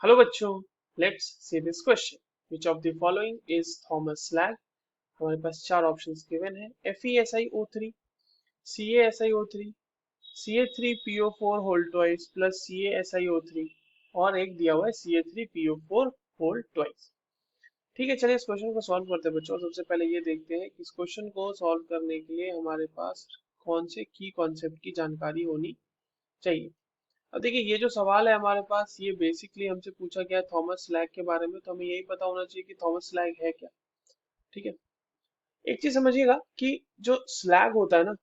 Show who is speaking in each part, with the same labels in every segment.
Speaker 1: Hello बच्चों, let's see this question. Which of the following is Thomas slag? हमारे पास चार options given है। FeSiO3, CaSiO3, Ca3PO4 whole twice plus CaSiO3 और एक दिया हुआ है Ca3PO4 होल ट्वाइस। ठीक है, चलिए इस क्वेश्चन को सॉल्व करते हैं बच्चों। सबसे पहले ये देखते हैं कि इस क्वेश्चन को सॉल्व करने के लिए हमारे पास कौन से की कॉन्सेप्ट की जानकारी होनी चाहिए। अब देखिए, ये जो सवाल है हमारे पास, ये बेसिकली हमसे पूछा गया है थॉमस स्लैग के बारे में, तो हमें यही पता होना चाहिए कि थॉमस स्लैग है क्या। ठीक है, एक चीज समझिएगा कि जो स्लैग होता है ना,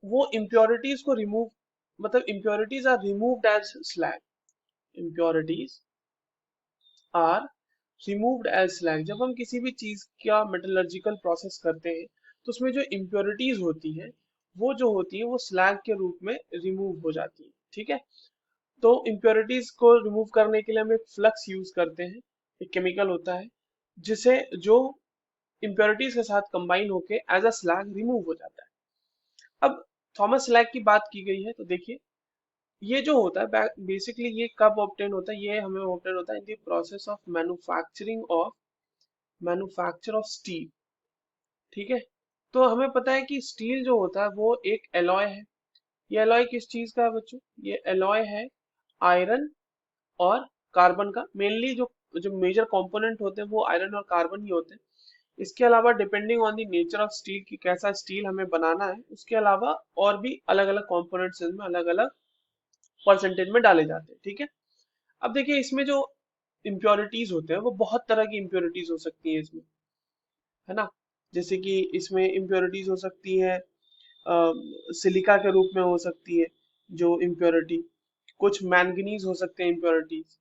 Speaker 1: वो इम्प्योरिटीज को रिमूव, मतलब impurities are removed as slag. Impurities are removed as slag. जब हम किसी भी चीज का मेटलर्जिकल प्रोसेस करते हैं तो उसमें जो इम्प्योरिटीज होती है, वो जो होती है वो स्लैग के रूप में रिमूव हो जाती है। ठीक है, तो इम्प्योरिटीज को रिमूव करने के लिए हम एक फ्लक्स यूज करते हैं। एक केमिकल होता है जिसे जो इम्प्योरिटीज के साथ कंबाइन होके एज अ स्लैग रिमूव हो जाता है। अब थॉमस स्लैग की बात की गई है तो देखिए, ये जो होता है बेसिकली ये कब ऑब्टेन होता है? ये हमें ऑब्टेन होता है in the process of manufacture of steel. ठीक है, तो हमें पता है कि स्टील जो होता है वो एक एलॉय है। ये एलॉय किस चीज का है बच्चों? ये एलॉय है आयरन और कार्बन का। मेनली जो जो मेजर कंपोनेंट होते हैं वो आयरन और कार्बन ही होते हैं। इसके अलावा depending on the nature of steel की कैसा स्टील हमें बनाना है, उसके अलावा और भी अलग अलग कंपोनेंट्स इसमें अलग अलग परसेंटेज में डाले जाते हैं। ठीक है, अब देखिए इसमें जो इम्प्योरिटीज होते हैं वो बहुत तरह की इम्प्योरिटीज हो सकती है इसमें, है ना। जैसे कि इसमें इम्प्योरिटीज हो सकती है सिलिका के रूप में हो सकती है जो इम्प्योरिटी, कुछ मैंगनीज हो सकते हैं इम्प्योरिटीज।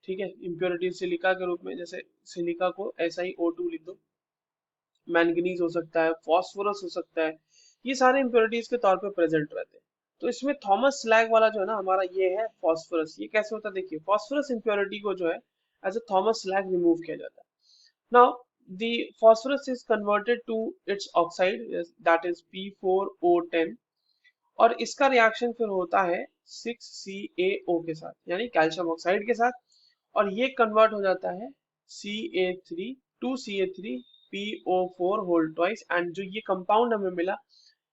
Speaker 1: ठीक है, इम्प्योरिटी सिलिका के रूप में, जैसे सिलिका को SiO2 लिख दो। मैंगनीज हो सकता है, फॉस्फोरस हो सकता है, ये सारे इम्प्योरिटीज के तौर पे प्रेजेंट रहते हैं। तो इसमें थॉमस स्लैग वाला जो है ना हमारा, ये है फॉस्फोरस। ये कैसे होता है? देखिए, फॉस्फोरस इम्प्योरिटी को जो है as a Thomas slag remove किया जाता है। Now the phosphorus is converted to its oxide, that is P4O10, और इसका रिएक्शन फिर होता है 6CaO के साथ, यानी कैल्शियम ऑक्साइड के साथ, और ये कन्वर्ट हो जाता है Ca3 to Ca3PO4 whole twice, and जो ये कंपाउंड हमें मिला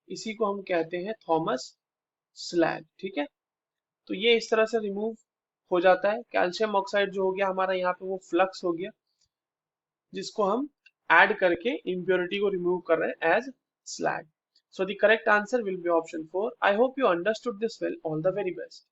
Speaker 1: इसी को हम कहते हैं थॉमस स्लैग। ठीक है, तो ये इस तरह से रिमूव हो जाता है। कैल्शियम ऑक्साइड जो हो गया हमारा यहाँ पे, वो फ्लक्स हो गया, जिसको हम ऐड करके इम्प्योरिटी को रिमूव कर रहे हैं as slag. So the correct answer will be option 4. I hope you understood this well. All the very best.